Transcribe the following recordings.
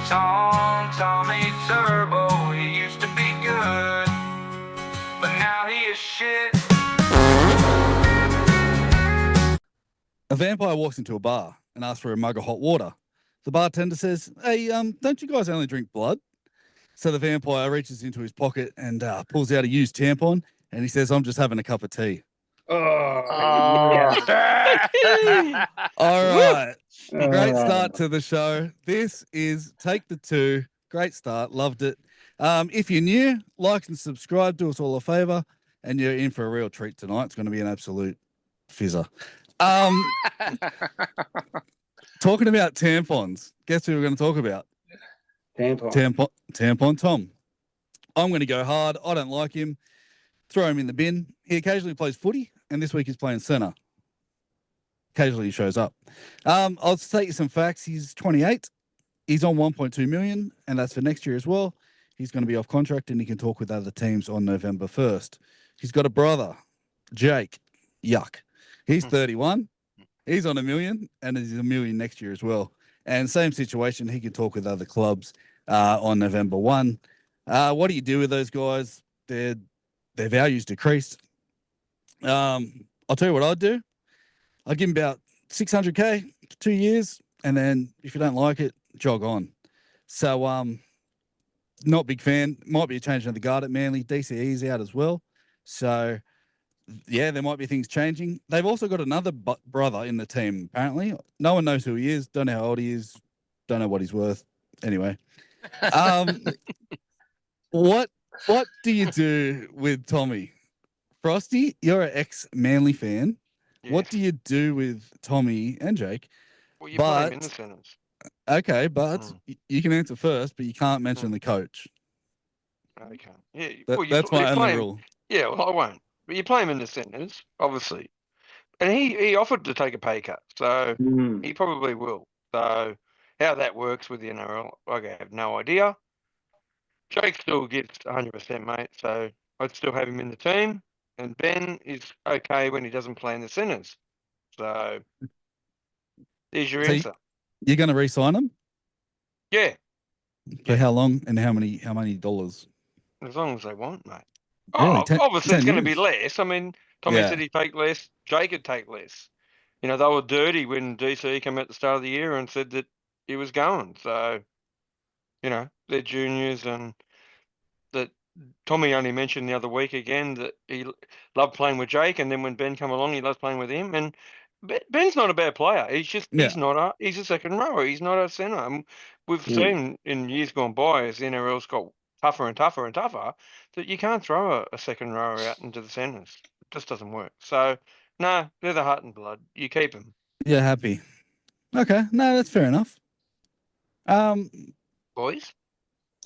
Tampon Tommy Turbo, he used to be good, but now he is shit. A vampire walks into a bar and asks for a mug of hot water. The bartender says, "Hey, don't you guys only drink blood?" So the vampire reaches into his pocket and pulls out a used tampon, and he says, "I'm just having a cup of tea." Oh, yeah. All right. Great start to the show. This is Take the Two. Great start. Loved it. If you're new, like and subscribe. Do us all a favor. And you're in for a real treat tonight. It's going to be an absolute fizzer. Talking about tampons. Guess who we're going to talk about? Tampon Tom. I'm going to go hard. I don't like him. Throw him in the bin. He occasionally plays footy, and this week he's playing centre. Occasionally he shows up. I'll state you some facts. He's 28. He's on 1.2 million, and that's for next year as well. He's going to be off contract, and he can talk with other teams on November 1st. He's got a brother, Jake. Yuck. He's 31. He's on $1 million, and he's $1 million next year as well. And same situation, he can talk with other clubs on November 1. What do you do with those guys? Their values decreased. I'll tell you what I'd do. I'd give him about 600K for 2 years, and then if you don't like it, jog on. So, not big fan. Might be a change of the guard at Manly. DCE's out as well. So, yeah, there might be things changing. They've also got another brother in the team, apparently. No one knows who he is. Don't know how old he is. Don't know what he's worth. Anyway. What do you do with Tommy? Frosty, you're an ex-Manly fan. Yes. What do you do with Tommy and Jake? Well, you play him in the centres. Okay, but you can answer first, but you can't mention the coach. Okay. Yeah. That's my only rule. Yeah, well, I won't. But you play him in the centres, obviously. And he offered to take a pay cut, so he probably will. So how that works with the NRL, I have no idea. Jake still gets 100%, mate, so I'd still have him in the team. And Ben is okay when he doesn't play in the centres. So there's your answer. You're going to re-sign him? Yeah. For how long and how many dollars? As long as they want, mate. Really? Obviously, it's going to be less. I mean, Tommy said he'd take less. Jake would take less. You know, they were dirty when DC came at the start of the year and said that he was going. So, you know, they're juniors, and that Tommy only mentioned the other week again that he loved playing with Jake, and then when Ben come along, he loves playing with him. And Ben's not a bad player. He's just he's a second rower. He's not a centre. And we've seen in years gone by as the NRL's got tougher and tougher and tougher that you can't throw a second rower out into the centres. It just doesn't work. So no, they're the heart and blood. You keep them. Yeah, happy. Okay, no, that's fair enough. Boys.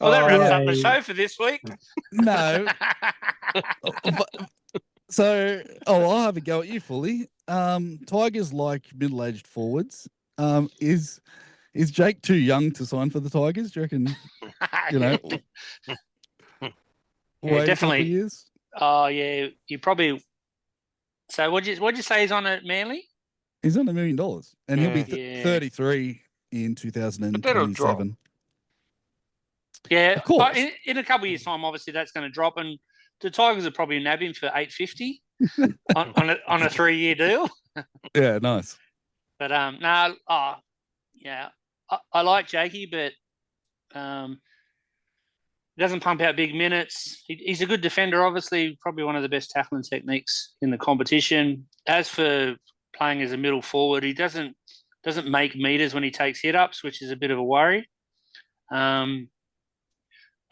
Well, that wraps up the show for this week. No. So, I'll have a go at you fully. Tigers like middle-aged forwards. Is Jake too young to sign for the Tigers? Do you reckon? You know, yeah, definitely. Years? Oh yeah, you probably. So what'd you say he's on at Manly? He's on $1 million, and he'll be 33 in 2027. Yeah, of course. In a couple of years' time, obviously that's going to drop, and the Tigers will probably nab him for $850 on a 3-year deal. Yeah, nice. But I like Jakey, but he doesn't pump out big minutes. He's a good defender, obviously, probably one of the best tackling techniques in the competition. As for playing as a middle forward, he doesn't make meters when he takes hit ups, which is a bit of a worry.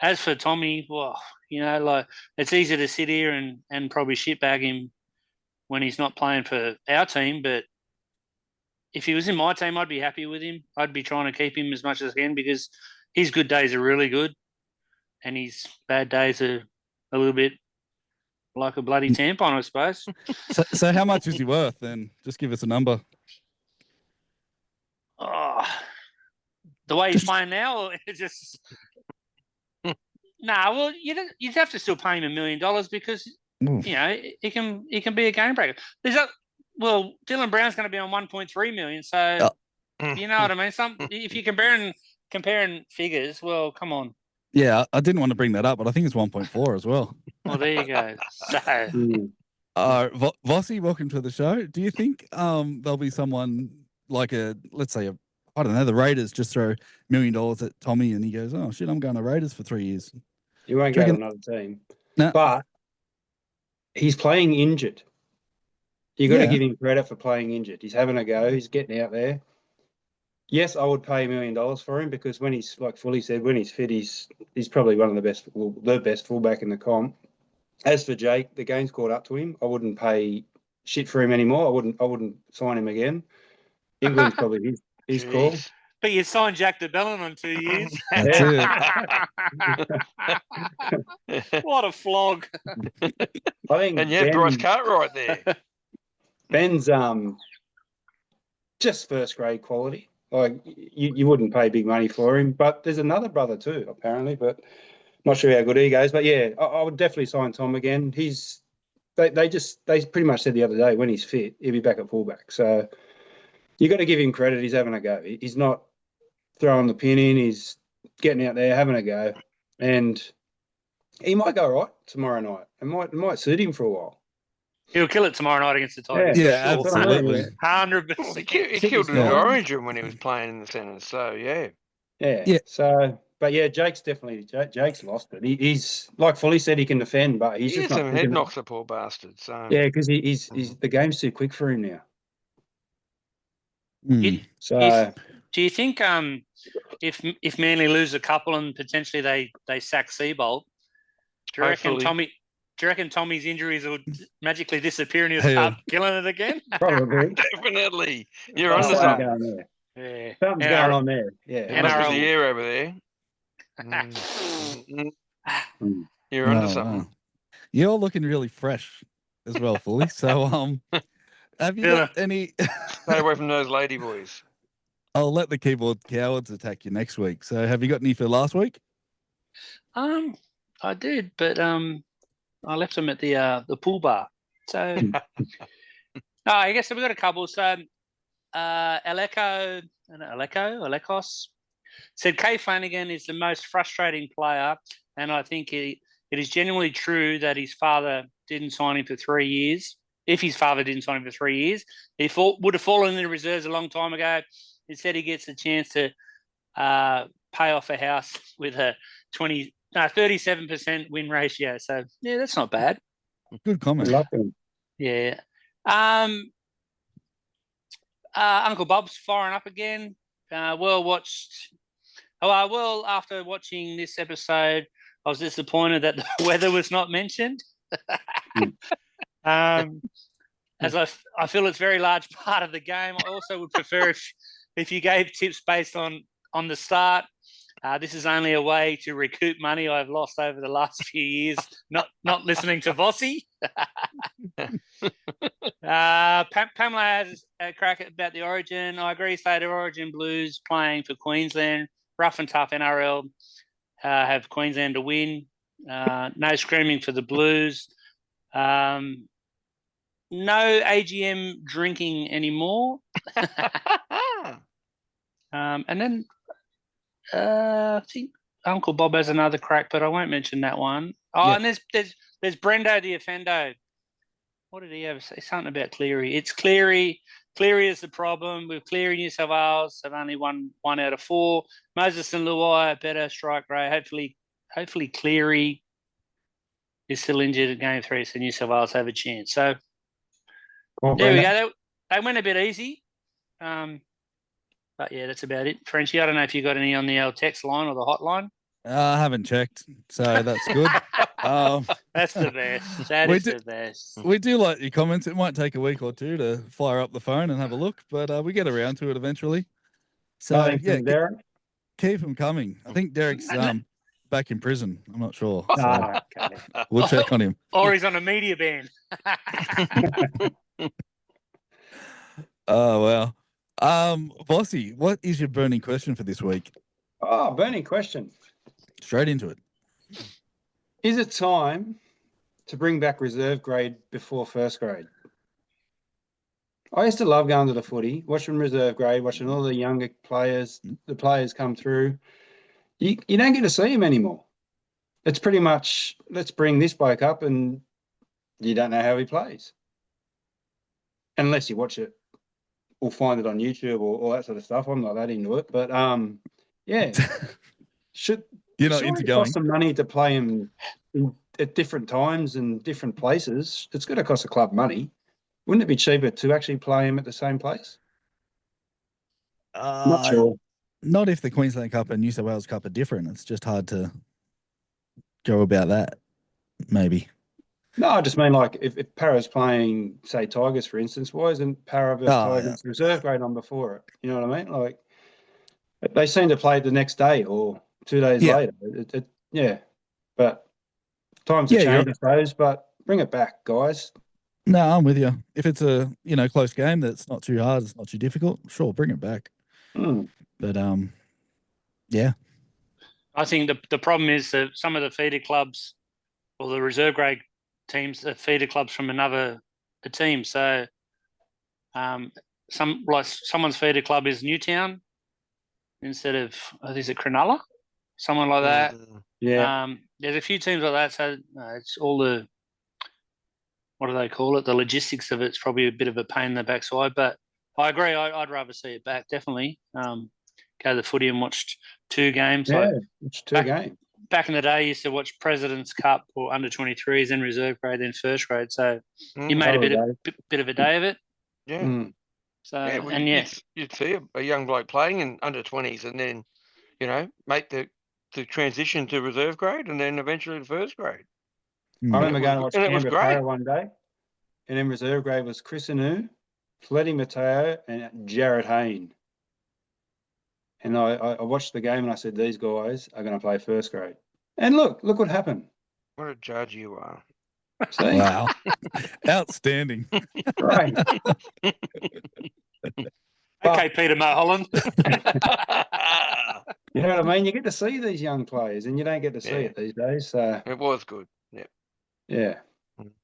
As for Tommy, well, you know, like it's easy to sit here and probably shitbag him when he's not playing for our team. But if he was in my team, I'd be happy with him. I'd be trying to keep him as much as I can because his good days are really good, and his bad days are a little bit like a bloody tampon, I suppose. So how much is he worth? Then just give us a number. Oh, the way he's playing now, it's just. Nah, well, you'd have to still pay him $1 million because you know he can be a game breaker. Dylan Brown's going to be on 1.3 million, so you know what I mean. If you're comparing comparing figures, well, come on. Yeah, I didn't want to bring that up, but I think it's 1.4 as well. Well, there you go. So, Vossi, welcome to the show. Do you think there'll be someone like let's say I don't know, the Raiders just throw $1 million at Tommy and he goes, oh shit, I'm going to Raiders for 3 years. You won't Do you go to reckon- another team. No. But he's playing injured. You got to Yeah. give him credit for playing injured. He's having a go. He's getting out there. Yes, I would pay $1 million for him because when he's, like Fully said, when he's fit, he's probably one of the best, well, the best fullback in the comp. As for Jake, the game's caught up to him. I wouldn't pay shit for him anymore. I wouldn't sign him again. England's probably his call. Jeez. but you signed Jack DeBellin on 2 years. That's it. What a flog. I think And you had Bryce Cartwright there. Ben's just first grade quality. Like you wouldn't pay big money for him, but there's another brother too, apparently. But not sure how good he goes. But yeah, I would definitely sign Tom again. They pretty much said the other day when he's fit, he'll be back at fullback. So you got to give him credit. He's having a go. He's not throwing the pin in. He's getting out there, having a go, and he might go right tomorrow night. It might suit him for a while. He'll kill it tomorrow night against the Tigers. Yeah, for sure. absolutely. 100%. He killed it Yeah. at Origin when he was playing in the centre. So, yeah. Yeah. So, but yeah, Jake's lost it. He's like Fully said, he can defend, but he's He just had not some quick head enough. knocks, the poor bastard. So, Yeah, because he's the game's too quick for him now. Mm. So Do you think if Manly lose a couple and potentially they sack Seabolt, do you reckon Tommy's injuries will magically disappear and he'll start killing it again? probably definitely. You're There's onto something something. going there. Yeah. Something's going on there. Yeah. It must NRL. be the air over there. Mm. You're onto Oh, something. wow. You're looking really fresh as well, Fully. So have you got any Stay away from those lady boys. I'll let the keyboard cowards attack you next week. So have you got any for last week? I did, but I left them at the pool bar. So I guess we've got a couple. So Alekos said Kay Flanagan is the most frustrating player, and I think it is genuinely true that his father didn't sign him for 3 years. If his father didn't sign him for 3 years, he would have fallen in the reserves a long time ago. Instead, he gets a chance to pay off a house with a 37% win ratio. So yeah, that's not bad. Good comment. Love him. Yeah. Uncle Bob's firing up again. Well, after watching this episode, I was disappointed that the weather was not mentioned. As I feel it's a very large part of the game. I also would prefer if you gave tips based on the start. This is only a way to recoup money I've lost over the last few years, not listening to Vossi. Pamela has a crack about the Origin. I agree, State of Origin Blues playing for Queensland. Rough and tough NRL have Queensland to win. No screaming for the Blues. No AGM drinking anymore. And then I think Uncle Bob has another crack, but I won't mention that one. Oh, and there's Brendo the Offendo. What did he have? Say something about Cleary. It's Cleary. Cleary is the problem. With Cleary, New South Wales have only won 1 out of 4. Moses and Luai better strike rate. Hopefully Cleary is still injured at game 3, so New South Wales have a chance. So there we go. They went a bit easy. But yeah, that's about it. Frenchie, I don't know if you got any on the old text line or the hotline. I haven't checked, so that's good. That's the best. That is the best. We do like your comments. It might take a week or two to fire up the phone and have a look, but we get around to it eventually. So yeah, Derek. keep them coming. I think Derek's back in prison. I'm not sure. So Okay. we'll check on him. Or he's on a media ban. Oh wow. Bossy, what is your burning question for this week? Oh, burning question. Straight into it. Is it time to bring back reserve grade before first grade? I used to love going to the footy, watching reserve grade, watching all the younger players, the players come through. You don't get to see them anymore. It's pretty much, let's bring this bloke up and you don't know how he plays. Unless you watch it or find it on YouTube or all that sort of stuff. I'm not that into it. But yeah. Should You're not surely into it going. cost some money to play him at different times and different places. It's going to cost the club money. Wouldn't it be cheaper to actually play him at the same place? Not sure. Not if the Queensland Cup and New South Wales Cup are different. It's just hard to go about that. Maybe. No, I just mean like if Para's playing, say, Tigers, for instance, why isn't Para versus Tigers reserve grade on before it? You know what I mean? Like they seem to play it the next day or 2 days later. Yeah, but times have changed, I suppose. But bring it back, guys. No, I'm with you. If it's a close game that's not too hard, it's not too difficult, sure, bring it back. But yeah. I think the problem is that some of the feeder clubs or the reserve grade teams are feeder clubs from another team. So someone's feeder club is Newtown instead of is it Cronulla? Someone like that. Yeah. There's a few teams like that. So it's all the what do they call it? The logistics of it's probably a bit of a pain in the backside. But I agree. I'd rather see it back. Definitely go to the footy and watch 2 games. Yeah, it's 2 games. Back in the day, I used to watch President's Cup or under 23s, then reserve grade, then first grade. So you made a bit of a day of it. Yeah. So you'd see a young bloke playing in under 20s, and then make the transition to reserve grade, and then eventually to first grade. I remember going to watch Canberra Para one day, and in reserve grade was Chris Anu, Fletty Mateo, and Jared Hayne. And I watched the game and I said, these guys are going to play first grade. And look what happened. What a judge you are. See? Wow. Outstanding. Right. Okay, Peter Mulholland. You know what I mean? You get to see these young players and you don't get to see it these days. So it was good. Yeah. Yeah.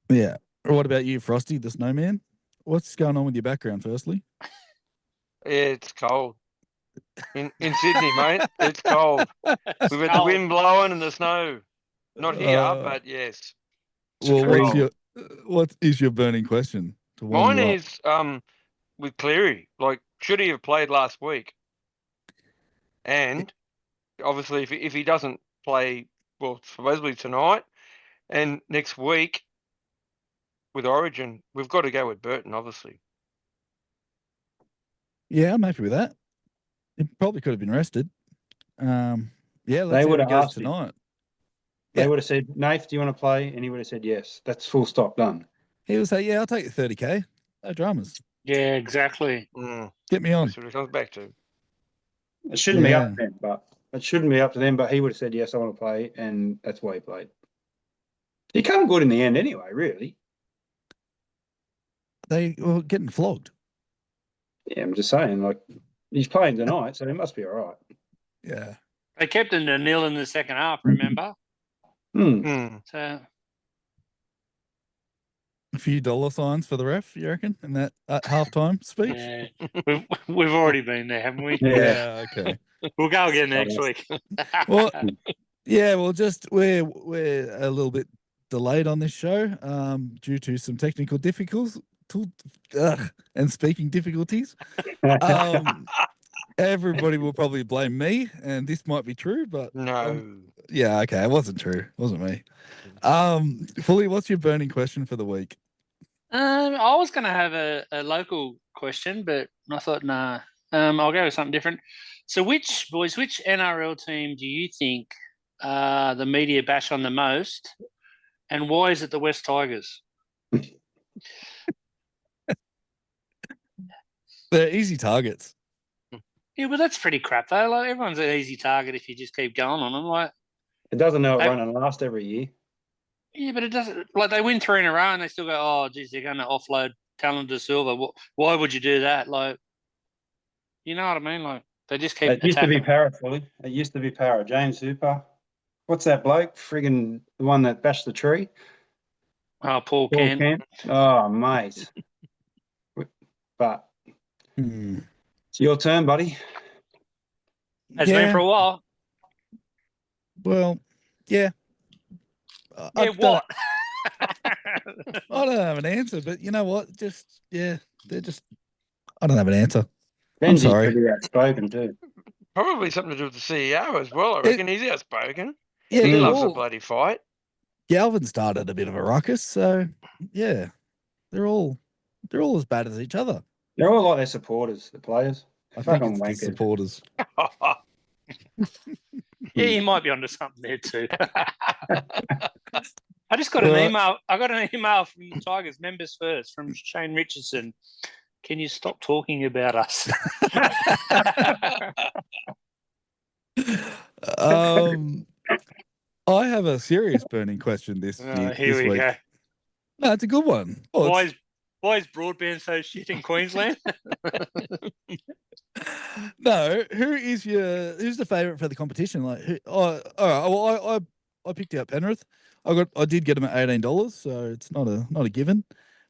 Yeah. What about you, Frosty, the snowman? What's going on with your background, firstly? It's cold. In Sydney, mate. It's cold. We've had the wind blowing and the snow. Not here, but yes. Well, what is your burning question? Mine is with Cleary. Like, should he have played last week? And obviously, if he doesn't play, well, supposedly tonight and next week with Origin, we've got to go with Burton, obviously. Yeah, I'm happy with that. He probably could have been rested. Let's they see would how he have goes asked tonight. They would have said, Nath, do you want to play? And he would have said yes. That's full stop done. He would say, yeah, I'll take the 30K. No dramas. Yeah, exactly. Get me on. That's what it comes back to. It shouldn't be up to them, but he would have said, yes, I want to play, and that's why he played. He came good in the end anyway, really. They were getting flogged. Yeah, I'm just saying, like, he's playing tonight, so he must be all right. Yeah. They kept him to 0 in the second half, remember? So a few dollar signs for the ref, you reckon, in that halftime speech? Yeah. We've already been there, haven't we? Yeah, okay. We'll go again next week. Well, just we're a little bit delayed on this show due to some technical difficulties and speaking difficulties. Everybody will probably blame me, and this might be true, but no. Yeah, okay, it wasn't true. It wasn't me. Fully, what's your burning question for the week? I was going to have a local question, but I thought, nah, I'll go with something different. So which NRL team do you think the media bash on the most, and why is it the West Tigers? They're easy targets. Yeah, but that's pretty crap, though. Like, everyone's an easy target if you just keep going on them. Like, it doesn't know it won't last every year. Yeah, but it doesn't. Like, they win 3 in a row and they still go, oh, geez, they're going to offload Talon to Silva. Why would you do that? Like, you know what I mean? Like, they just keep. It used to be Para, Fully. It used to be Para. James Hooper. What's that bloke? Friggin' the one that bashed the tree. Oh, Paul Kent. Oh, mate. But Hmm. it's your turn, buddy. Has been for a while. Well, yeah. Yeah, what? I don't have an answer, but you know what? They're just. I don't have an answer. I'm Benji's sorry. pretty outspoken too. Probably something to do with the CEO as well. I It- reckon he's outspoken. Yeah, He they're loves a all. bloody fight. Galvin started a bit of a ruckus, so yeah, they're all as bad as each other. They're all like their supporters, the players. I think Fucking it's the wankers. supporters. Yeah, you might be onto something there too. I just got an Right. email. I got an email from the Tigers members first from Shane Richardson. Can you stop talking about us? I have a serious burning question this Here we week. go. No, it's a good one. Well, Why is broadband so shit in Queensland? no, who's the favourite for the competition? Like, all right. Well, I picked out Penrith. I did get them at $18, so it's not a given.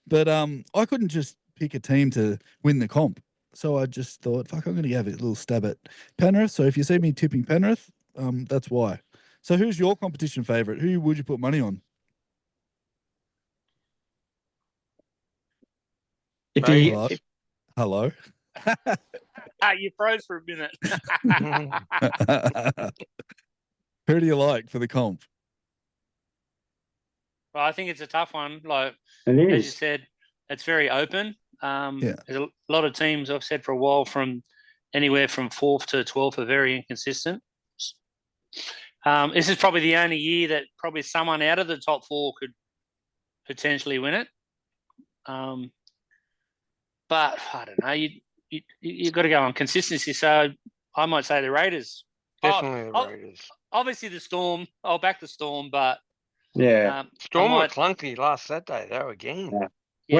But I couldn't just pick a team to win the comp, so I just thought, fuck, I'm going to have a little stab at Penrith. So if you see me tipping Penrith, that's why. So who's your competition favourite? Who would you put money on? If you, Hello. You froze for a minute. Who do you like for the comp? Well, I think it's a tough one. Like it as you is. said, it's very open. Yeah. There's a lot of teams I've said for a while from anywhere from 4th to 12th are very inconsistent. This is probably the only year that probably someone out of the top 4 could potentially win it. But I don't know. You got to go on consistency. So I might say the Raiders. Definitely the Raiders. Obviously the Storm. I'll back the Storm, but Yeah. Storm were clunky last Saturday, though, again. Yeah. Yeah,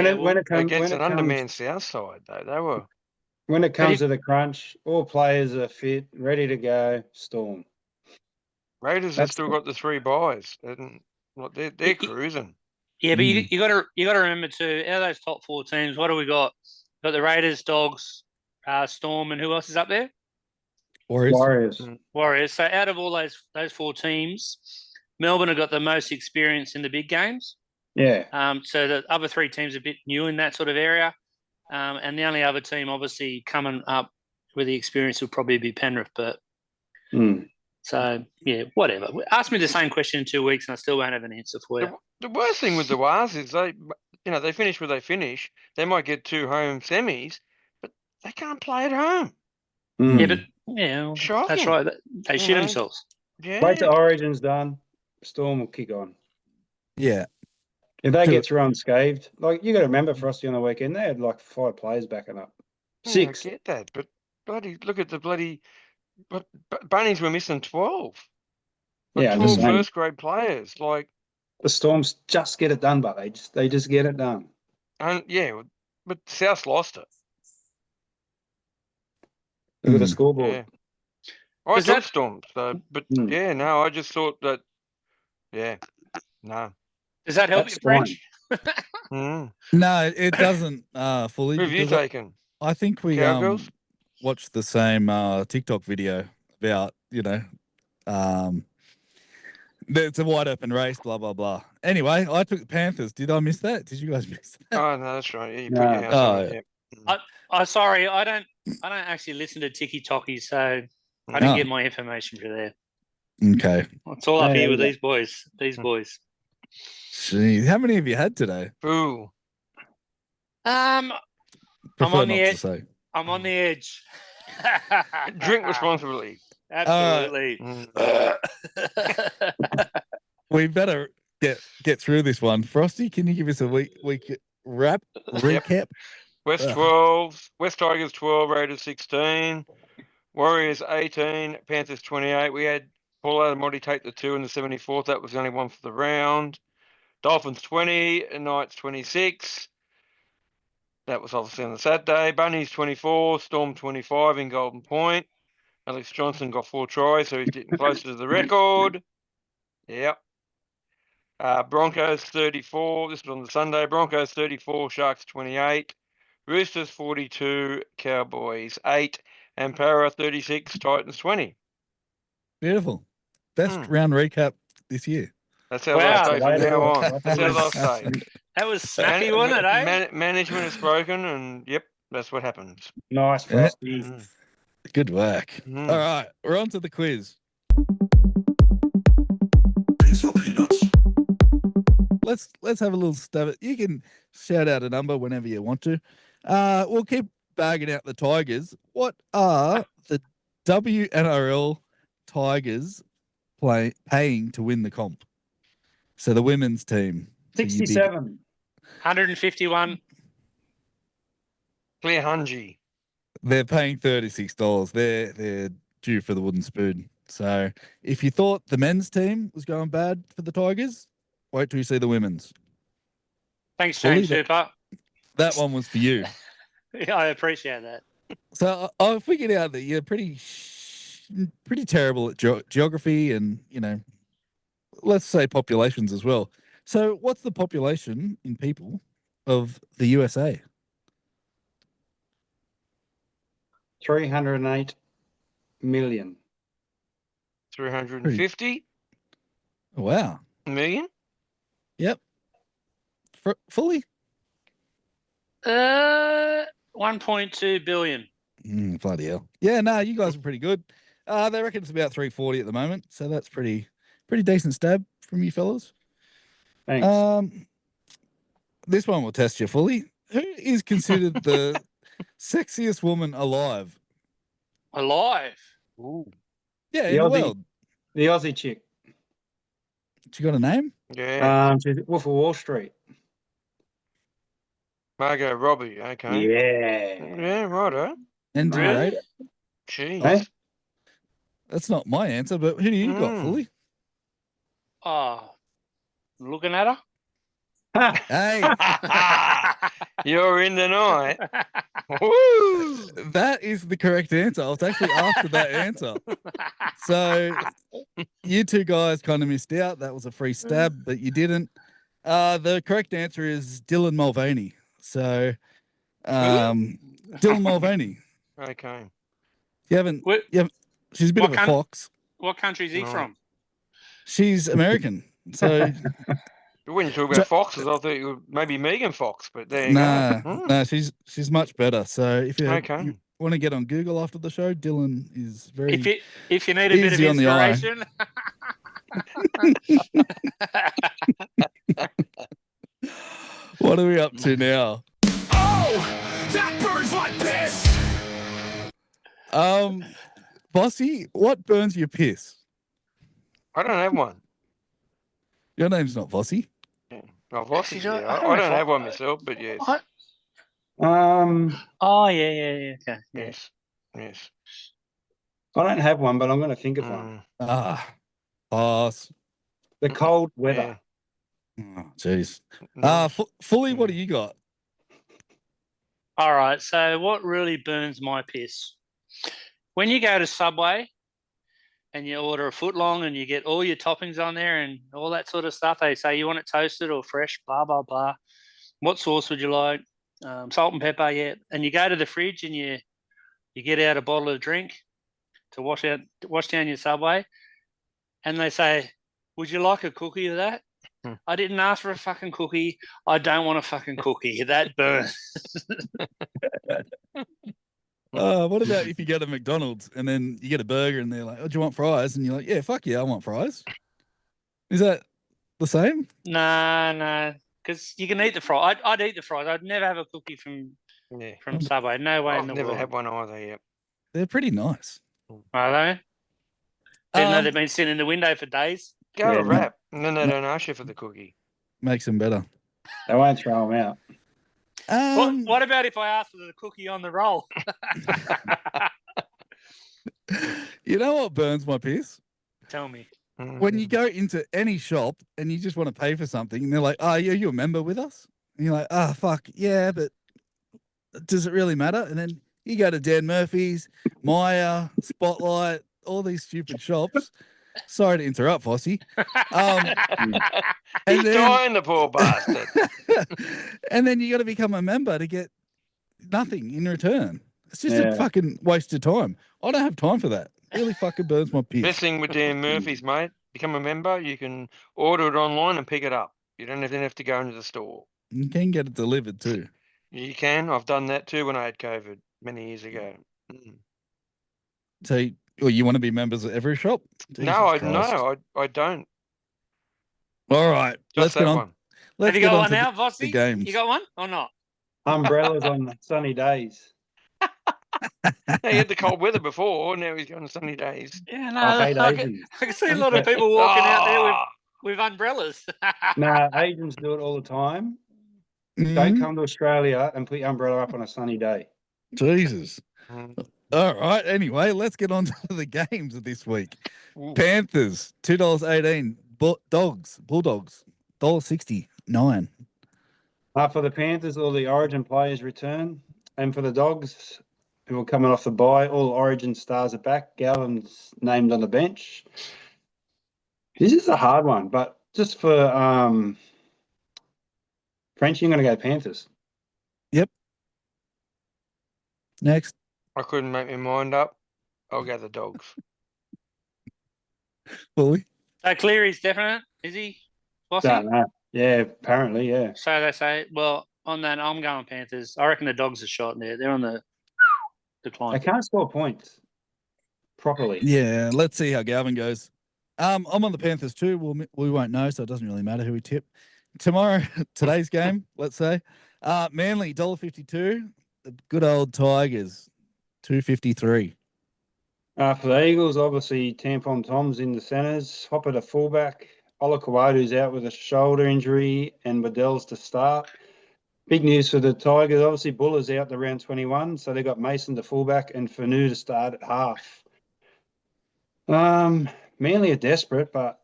Against an undermanned South side, though. They were. When it comes to the crunch, all players are fit, ready to go. Storm. Raiders have still got the 3 buys. They're cruising. Yeah, but you got to remember too. Out of those top 4 teams, what do we got? Got the Raiders, Dogs, Storm, and who else is up there? Warriors. Warriors. So out of all those 4 teams, Melbourne have got the most experience in the big games. Yeah. So the other 3 teams are a bit new in that sort of area. And the only other team obviously coming up with the experience will probably be Penrith. But so yeah, whatever. Ask me the same question in 2 weeks and I still won't have an answer for you. The worst thing with the Wars is they finish where they finish. They might get 2 home semis, but they can't play at home. Yeah, but yeah, Shocking. that's right. They shit themselves. Yeah. Wait till Origin's done. Storm will kick on. Yeah. If they get through unscathed, like you got to remember, Frosty on the weekend, they had like 5 players backing up. 6. I get that, but bloody look at the bloody. But Bunnies were missing 12. Yeah, 12 first grade players. Like the Storms just get it done, but they just get it done. And yeah, but South lost it. Look at the scoreboard. Yeah. I took Storm, so but yeah, no, I just thought that. Yeah, no. Does that help you, French? No, it doesn't fully. Who have you taken? I think we Cowgirls? watched the same TikTok video about it's a wide open race, blah blah blah. Anyway, I took the Panthers. Did I miss that? Did you guys miss that? Oh no, that's right. Yeah, you put your house on it. Yeah. Sorry, I don't actually listen to TikToky, so I don't get my information from there. Okay, it's all up here with these boys. These boys. Jeez, how many have you had today? Ooh. I'm on the edge. I'm on the edge. Drink responsibly. Absolutely. We better get through this one. Frosty, can you give us a week recap? West 12, West Tigers 12, Raiders 16, Warriors 18, Panthers 28. We had Paul Adamoti take the 2 in the 74th. That was the only one for the round. Dolphins 20, and Knights 26. That was obviously on the Saturday. Bunnies 24, Storm 25 in Golden Point. Alex Johnson got 4 tries, so he's getting closer to the record. Yep. Broncos 34. This was on the Sunday. Broncos 34, Sharks 28. Roosters 42, Cowboys 8, and Para 36, Titans 20. Beautiful. Best Hmm. round recap this year. That's how Wow. they'll stay from now on. That's That's how they'll it. stay. That was snappy, wasn't it, eh? Management is broken, and yep, that's what happens. Nice, Yeah. Frosty. Mm. Good work. Mm. All right, we're on to the quiz. Let's have a little stab at. You can shout out a number whenever you want to. We'll keep bagging out the Tigers. What are the WNRL Tigers paying to win the comp? So the women's team. So you big- 67. 151. Clear Hungy. They're paying $36. They're due for the wooden spoon. So if you thought the men's team was going bad for the Tigers, wait till you see the women's. Thanks, Fully Jane that- Super. That one was for you. Yeah, I appreciate that. So I figured out that you're pretty terrible at geography and, let's say populations as well. So what's the population in people of the USA? 308 million. 350 Wow. million? Yep. Fully? 1.2 billion. Bloody hell. Yeah, no, you guys are pretty good. They reckon it's about 340 at the moment. So that's pretty decent stab from you fellas. Thanks. This one will test you fully. Who is considered the sexiest woman alive? Alive. Ooh. Yeah, The in the Aussie. world. The Aussie chick. She got a name? Yeah. She's Wolf of Wall Street. Margot Robbie. Okay. Yeah. Yeah, righto. And do you Really? rate it? Jeez. Hey? That's not my answer, but who do you got, Mm. fully? Oh, looking at her. Hey, You're in the night. Woo! that is the correct answer. I was actually after that answer. So you two guys kind of missed out. That was a free stab, but you didn't. The correct answer is Dylan Mulvaney. So Dylan Mulvaney. Okay. You haven't What, she's a bit What of a coun- fox. what country is he No. from? She's American. So When you talk about foxes, I thought you were maybe Megan Fox, but there you nah, go. Mm. nah, she's much better. So if you Okay. want to get on Google after the show, Dylan is very If you need a bit of easy on the eye. inspiration. What are we up to now? Oh, that burns like piss. Bossy, what burns your piss? I don't have one. Your name's not Bossy. I've lost it. Actually, Yeah. I I don't know don't if have one myself, but yes. I- I Oh, yeah. Okay. Yeah. Yes. Yes. don't have one, but I'm going to think of one. Pass. The cold weather. Oh, jeez. Nice. Fully, what do you got? All right. So, what really burns my piss? When you go to Subway and you order a foot long and you get all your toppings on there and all that sort of stuff, they say you want it toasted or fresh, blah, blah, blah. What sauce would you like? Salt and pepper, yeah. And you go to the fridge and you get out a bottle of drink to wash down your Subway, and they say, "Would you like a cookie of that?" I didn't ask for a fucking cookie. I don't want a fucking cookie. That burns. What about if you go to McDonald's and then you get a burger and they're like, "Oh, do you want fries?" And you're like, "Yeah, fuck yeah, I want fries." Is that the same? Nah, because you can eat the fries. I'd eat the fries. I'd never have a cookie from Yeah. Subway. No way in I've the never world. had one either. Yep. They're pretty nice. Are they? Even though Um, they've been sitting in the window for days. Go Yeah, a wrap, and then they don't ask you for the cookie. Makes them better. They won't throw them out. What about if I asked for the cookie on the roll? You know what burns my piss? Tell me. When you go into any shop and you just want to pay for something and they're like, "Oh, are you a member with us?" And you're like, "Ah, fuck, yeah, but does it really matter?" And then you go to Dan Murphy's, Maya, Spotlight, all these stupid shops. Sorry to interrupt, Fossey. He's then- dying, the poor bastard. And then you got to become a member to get nothing in return. It's just Yeah. a fucking waste of time. I don't have time for that. Really fucking burns my piss. Best thing with Dan Murphy's, mate, become a member. You can order it online and pick it up. You don't even have to go into the store. You can get it delivered too. You can. I've done that too when I had COVID many years ago. Mm. So, you want to be members at every shop? No, Jesus Christ. I don't. All right, Just let's get that on. one. Let's Have you get got on one to now, the Vossi? games. You got one or not? Umbrellas on sunny days. He had the cold weather before. Now he's going sunny days. Yeah, no. I hate I Asians. can see a lot of people walking out there Ah, with umbrellas. No, Asians do it all the time. Mhm. Don't come to Australia and put your umbrella up on a sunny day. Jesus. mm, All right. Anyway, let's get on to the games of this week. ooh. Panthers, $2.18. Bulldogs, $1.69. For the Panthers, all the Origin players return, and for the Dogs, who are coming off the bye, all Origin stars are back. Galvin's named on the bench. This is a hard one, but just for Frenchie, I'm going to go Panthers. Next. I couldn't make my mind up. I'll go the Dogs. Bully. So Cleary's definite, is he? Vossi? Don't know. Yeah, apparently, yeah. So they say. Well, on that, I'm going Panthers. I reckon the Dogs are shot there. They're on the They decline. can't score points properly. Yeah, let's see how Galvin goes. I'm on the Panthers too. We won't know, so it doesn't really matter who we tip. Tomorrow, today's game, let's say. Manly, $1.52. The good old Tigers, $2.53. For the Eagles, obviously, Tampon Tom's in the centres. Hopper to fullback. Olakuwadu's out with a shoulder injury, and Waddell's to start. Big news for the Tigers. Obviously, Buller's out the round 21, so they got Mason to fullback and Fanu to start at half. Manly are desperate, but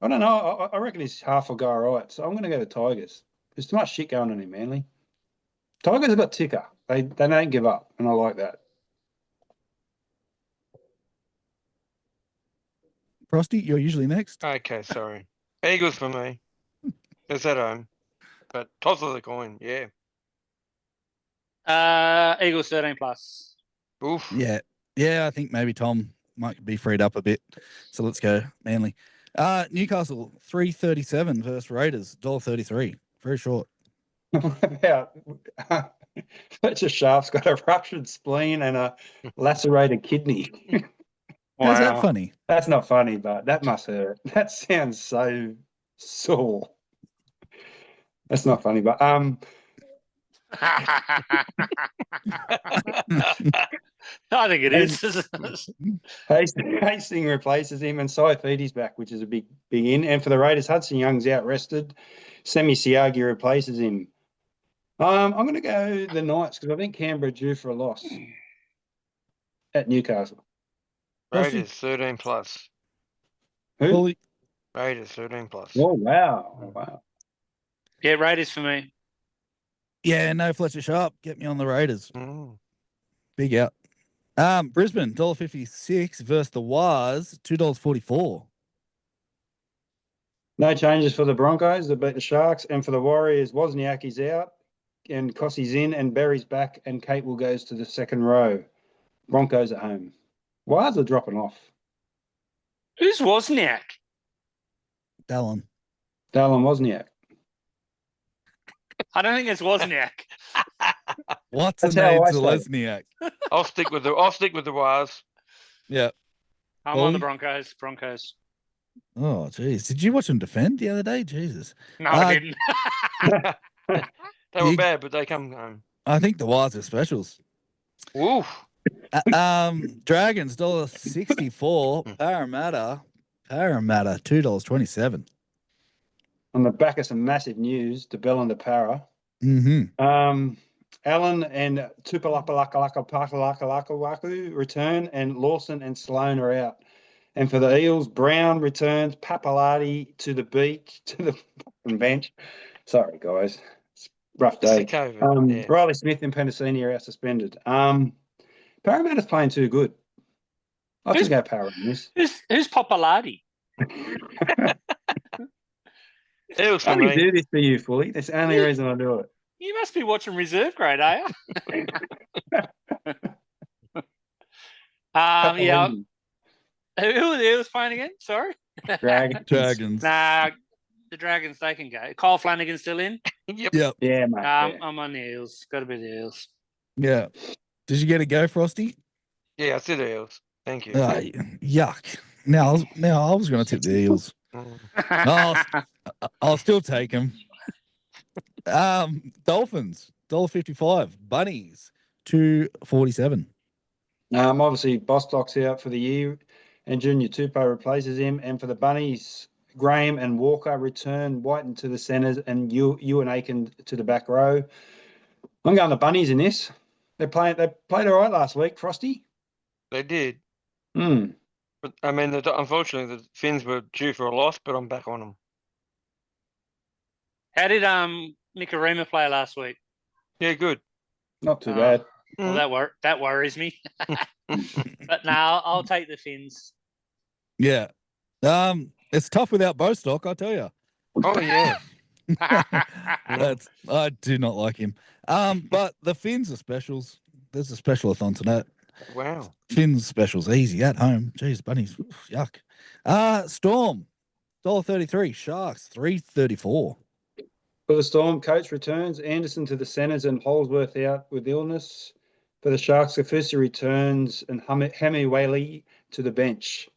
I don't know. I reckon his half will go all right, so I'm going to go to Tigers. There's too much shit going on in Manly. Tigers have got ticker. They don't give up, and I like that. Frosty, you're usually next. Okay, sorry. Eagles for me. It's at home. But toss of the coin, yeah. Eagles 13 plus. Oof. Yeah. Yeah, I think maybe Tom might be freed up a bit. So let's go, Manly. Newcastle, $3.37 versus Raiders, $1.33. Very short. What about Fletcher Sharp's got a ruptured spleen and a lacerated kidney? How's that funny? That's not funny, but that must hurt. That sounds so sore. That's not funny, but I think it is. Hastings replaces him, and Saifiti's back, which is a big in. And for the Raiders, Hudson Young's out rested. Semi Siagi replaces him. I'm going to go the Knights because I think Canberra are due for a loss at Newcastle. Raiders 13 plus. Who? Bully. Raiders 13 plus. Oh, wow. Oh, wow. Yeah, Raiders for me. Yeah, no Fletcher Sharp. Get me on the Raiders. Mm. Big out. Brisbane, $1.56 versus the Waz, $2.44. No changes for the Broncos. They beat the Sharks. And for the Warriors, Wozniacki's out and Kossi's in and Berry's back and Kate will goes to the second row. Broncos at home. Waz are dropping off. Who's Wozniak? Dallin. Dallin Wozniak. I don't think it's Wozniak. What's That's the how name I to say Lesniak? I'll stick with the Waz. Yeah. I'm on the Bully? Broncos. Oh, geez. Did you watch him defend the other day? Jesus. No, I didn't. They were You- bad, but they come home. I think the Waz are specials. Oof. Dragons, $1.64. Parramatta, $2.27. On the back of some massive news, DeBell and the Para. Mm-hmm. Allen and Tupalapalakalaku return, and Lawson and Sloan are out. And for the Eels, Brown returns, Papalati to the beach, to the fucking bench. Sorry, guys. It's a rough day. It's the COVID, yeah. Riley Smith and Penasini are out suspended. Parramatta's playing too good. I have to go Para in this. Who's Popolati? Eels for I only me. do this for you fully. That's the only reason I do it. You must be watching reserve grade, are you? Yeah. Who are the Eels playing again? Sorry. Dragons. Nah, the Dragons, they can go. Kyle Flanagan's still in. Yep. Yep. Yeah, mate. yeah. I'm on the Eels. Got to be the Eels. Yeah. Did you get a go, Frosty? Yeah, I said Eels. Thank you. Yuck. Now I was going to tip the Eels. I'll still take them. Dolphins, $1.55. Bunnies, $2.47. Obviously, Bostock's out for the year, and Junior Tupou replaces him. And for the Bunnies, Graham and Walker return. Whiten to the centres, and Ewan Aiken to the back row. I'm going the Bunnies in this. They played all right last week, Frosty. They did. Hmm. But I mean, unfortunately, the Finns were due for a loss, but I'm back on them. How did Nicarima play last week? Yeah, good. Not too bad. Well, that worries me. But now I'll take the Finns. Yeah. It's tough without Bostock, I tell you. Oh yeah. I do not like him. But the Finns are specials. There's a special-a-thon to that. Wow. Finns specials easy at home. Jeez, bunnies. Oof, yuck. Storm, $1.33. Sharks, $3.34. For the Storm, Coates returns. Anderson to the centres and Holsworth out with illness. For the Sharks, Kafusi returns and Hamiwali to the bench.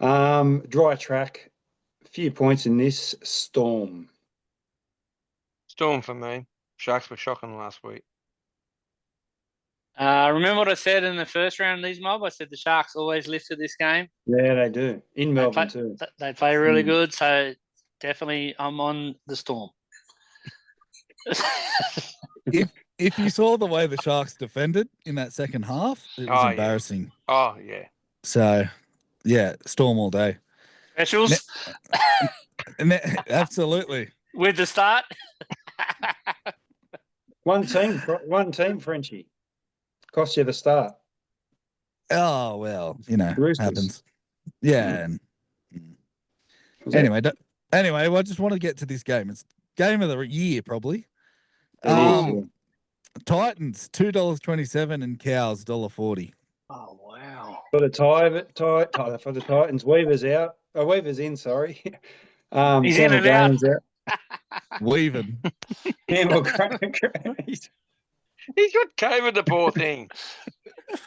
Dry track. A few points in this. Storm. Storm for me. Sharks were shocking last week. Remember what I said in the first round of these mob? I said the Sharks always lifted this game. Yeah, they do. In Melbourne too. They play really good, so definitely I'm on the Storm. If you saw the way the Sharks defended in that second half, it was embarrassing. Yeah. Oh, yeah. So, yeah, Storm all day. Specials? Absolutely. With the start? One team, Frenchie. Cost you the start. Oh, well, Roosters. happens. Yeah. Anyway, I just want to get to this game. It's game of the year, probably. Titans, $2.27 and Cows, $1.40. Oh, wow. For the Titans, Weaver's out. Oh, Weaver's in, sorry. He's in and Graham's out. Weaving. Campbell He's got COVID, the poor thing.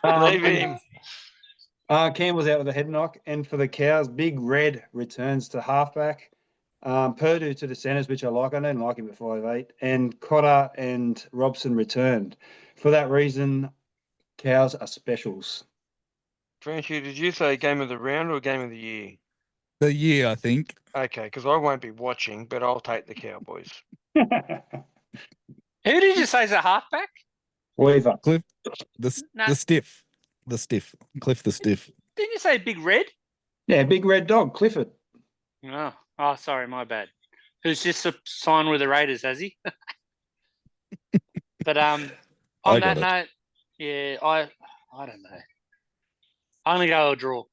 Leave him. Campbell's out with a head knock. And for the Cows, Big Red returns to halfback. Purdue to the centres, which I like. I didn't like him at 5'8". And Cotter and Robson returned. For that reason, Cows are specials. Frenchie, did you say game of the round or game of the year? The year, I think. Okay, because I won't be watching, but I'll take the Cowboys. Who did you say is a halfback? Weaver. Cliff, the stiff. The stiff. Cliff the stiff. Didn't you say Big Red? Yeah, Big Red Dog, Clifford. Oh, sorry, my bad. Who's just signed with the Raiders, has he? But on that note, yeah, I don't know. I'm going to go a draw.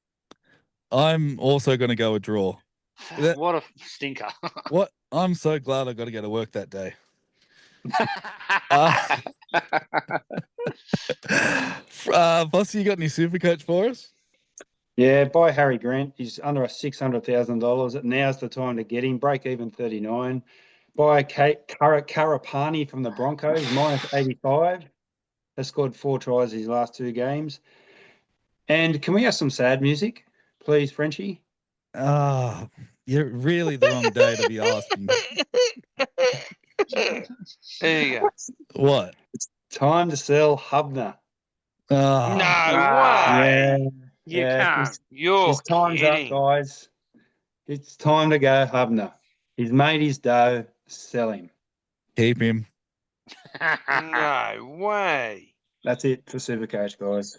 I'm also going to go a draw. What a stinker. What? I'm so glad I got to go to work that day. Boss, you got any super coach for us? Yeah, buy Harry Grant. He's under $600,000. Now's the time to get him. Break even 39. Buy Karapani from the Broncos, -85. Has scored 4 tries his last 2 games. And can we have some sad music, please, Frenchie? You're really the wrong day to be asking. There you go. What? It's time to sell Hubner. No way. You can't. You're His time's kidding. up, guys. It's time to go Hubner. He's made his dough. Sell him. Keep him. No way. That's it for Supercoach, guys.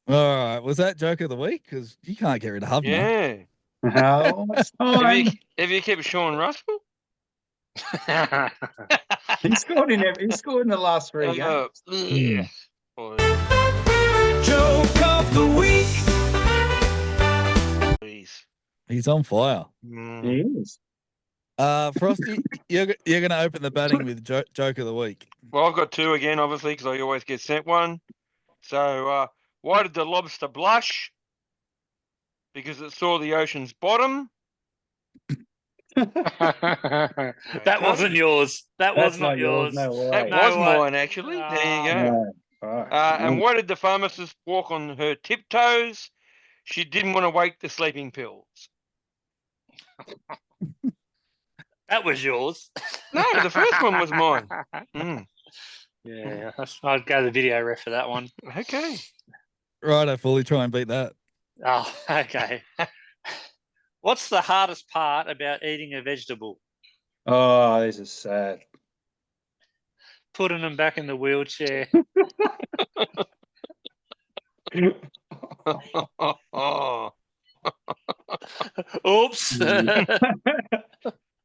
All right. Was that joke of the week? Because you can't get rid of Hubner. Yeah. Oh, it's time. Have you kept Sean Russell? He scored in the last 3 games. Yeah. Joke of the week. Please. He's on fire. He is. Frosty, you're going to open the batting with joke of the week. Well, I've got two again, obviously, because I always get sent one. So, why did the lobster blush? Because it saw the ocean's bottom. That wasn't yours. That was That's not yours. No way. That No was way. mine, actually. There you go. No. Fuck, And man. why did the pharmacist walk on her tiptoes? She didn't want to wake the sleeping pills. That was yours. No, the first one was mine. Mm, Yeah, I'd go to the video ref for that one. okay. Right, I fully try and beat that. Oh, okay. What's the hardest part about eating a vegetable? Oh, this is sad. Putting them back in the wheelchair. Oh. Oops.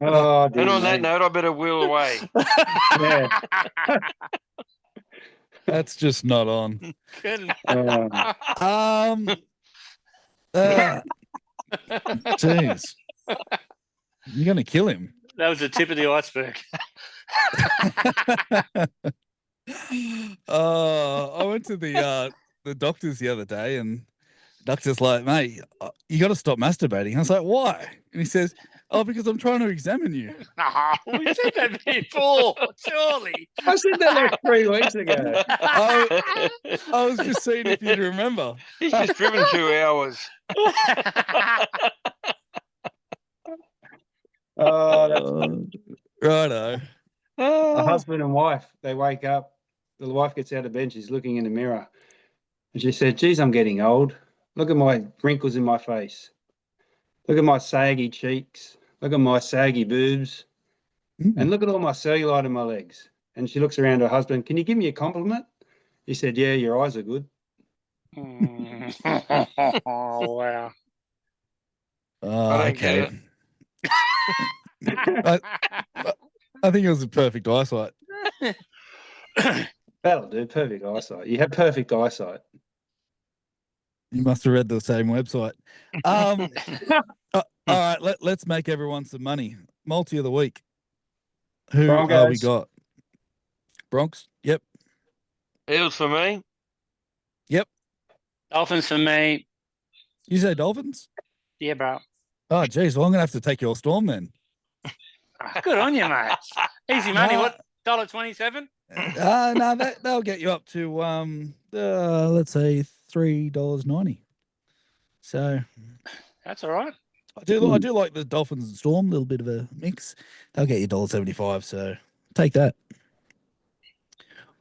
Oh, dear, And on that mate. note, I better wheel away. Yeah. That's just not on. Oh. Jeez. You're going to kill him. That was the tip of the iceberg. I went to the doctor's the other day, and the doctor's like, mate, you got to stop masturbating. I was like, why? And he says, oh, because I'm trying to examine you. We said that before, surely. I said that like 3 weeks ago. I was just seeing if you'd remember. He's just driven 2 hours. Oh, that's Righto. a husband and wife. They wake up. The wife gets out of bed. She's looking in the mirror. And she said, geez, I'm getting old. Look at my wrinkles in my face. Look at my saggy cheeks. Look at my saggy boobs. And look at all my cellulite in my legs. And she looks around her husband. Can you give me a compliment? He said, yeah, your eyes are good. Oh, wow. Oh, I don't get okay. I think it was a perfect eyesight. That'll do. Perfect eyesight. You have perfect eyesight. You must have read the same website. All right, let's make everyone some money. Multi of the week. Who we Broncos. got? Bronx? Yep. Eels for me. Dolphins for me. You say Dolphins? Yeah, bro. Oh, geez. Well, I'm going to have to take your Storm then. Good on you, mate. Easy money. Nah. What? $1.27? No, that'll get you up to let's say $3.90. So That's all right. I do like the Dolphins and Storm, a little bit of a mix. They'll get you $1.75, so take that.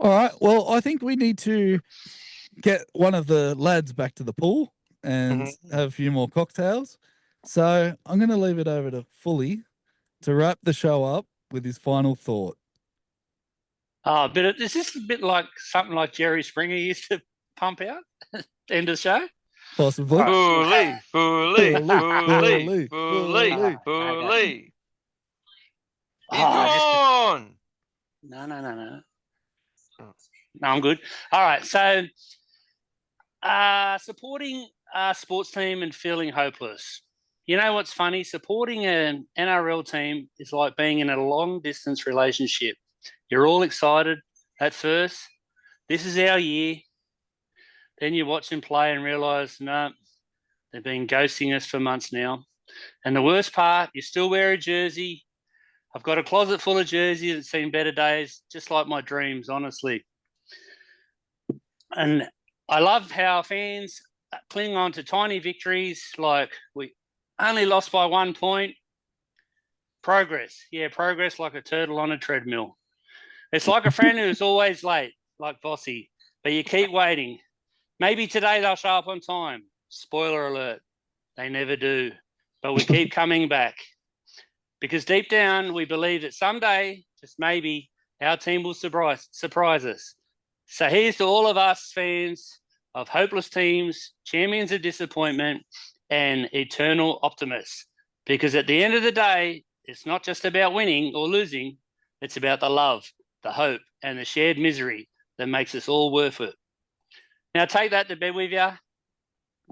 All right. Well, I think we need to get one of the lads back to the pool and have a few more cocktails. So I'm going to leave it over to Fully to wrap the show up with his final thought. Oh, but is this a bit like something like Jerry Springer used to pump out? End of the show? Possibly. Fully, fully, Fully, fully, fully, fully, fully. fully. He's Oh, gone. No. No, I'm good. All right. So, supporting a sports team and feeling hopeless. You know what's funny? Supporting an NRL team is like being in a long-distance relationship. You're all excited at first. This is our year. Then you watch them play and realise, no, they've been ghosting us for months now. And the worst part, you still wear a jersey. I've got a closet full of jerseys that's seen better days, just like my dreams, honestly. And I love how fans cling on to tiny victories, like we only lost by 1 point. Progress. Yeah, progress like a turtle on a treadmill. It's like a friend who's always late, like Bossy, but you keep waiting. Maybe today they'll show up on time. Spoiler alert, they never do. But we keep coming back. Because deep down, we believe that someday, just maybe, our team will surprise us. So here's to all of us fans of hopeless teams, champions of disappointment, and eternal optimists. Because at the end of the day, it's not just about winning or losing. It's about the love, the hope, and the shared misery that makes us all worth it. Now take that to bed with you,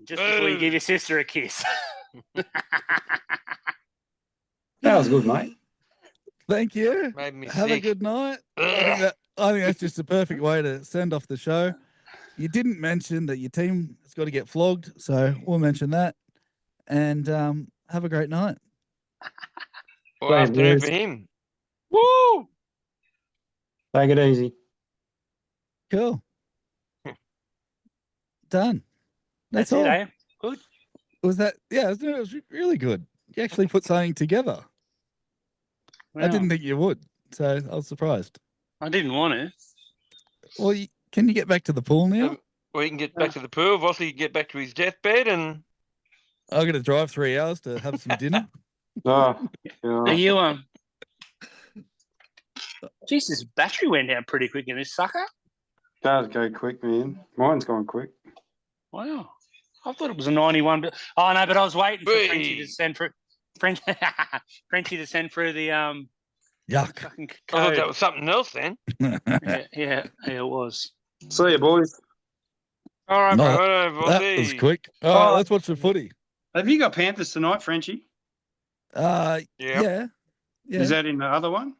just before you give your sister a kiss. That was good, mate. Thank you. Made me Have sick. a good night. Ugh. I think that's just a perfect way to send off the show. You didn't mention that your team has got to get flogged, so we'll mention that. And have a great night. Well, Same, afternoon boys. for him. Woo! Take it easy. Cool. Done. That's all. it, eh? Good. Was that? Yeah, it was really good. You actually put something together. I Well, didn't think you would, so I was surprised. I didn't want to. Well, can you get back to the pool now? Well, he can get back to the pool. Vossi can get back to his deathbed, and I'm going to drive 3 hours to have some dinner. Oh, Are God. you Jeez, this battery went down pretty quick in this sucker. Does go quick, man. Mine's gone quick. Wow. I thought it was a 91, but oh no, but I was waiting for Whee! Frenchie to send for Frenchie to send through the Yuck. fucking I thought code. that was something else then. Yeah, it was. See you, boys. All right, No, bro. Righto, that was Vossi. quick. All right, Oh. let's watch the footy. Have you got Panthers tonight, Frenchie? Yep. Yeah. Is that in the other one?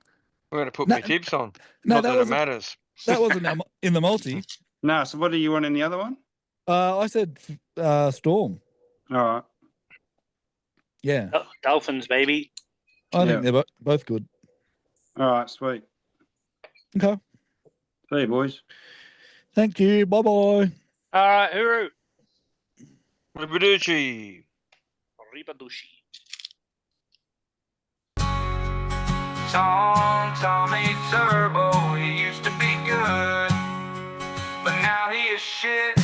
I'm going to put No, my tips on. No, Not that that it wasn't. matters. That wasn't in the multi. No. So what do you want in the other one? I said Storm. All right. Yeah, Dolphins, baby. I Yeah. think they're both good. All right. Sweet. Okay. See you, boys. Thank you. Bye bye. All right, Uru. Ribaducci. Ribadushi. Tommy Turbo, he used to be good, but now he is shit.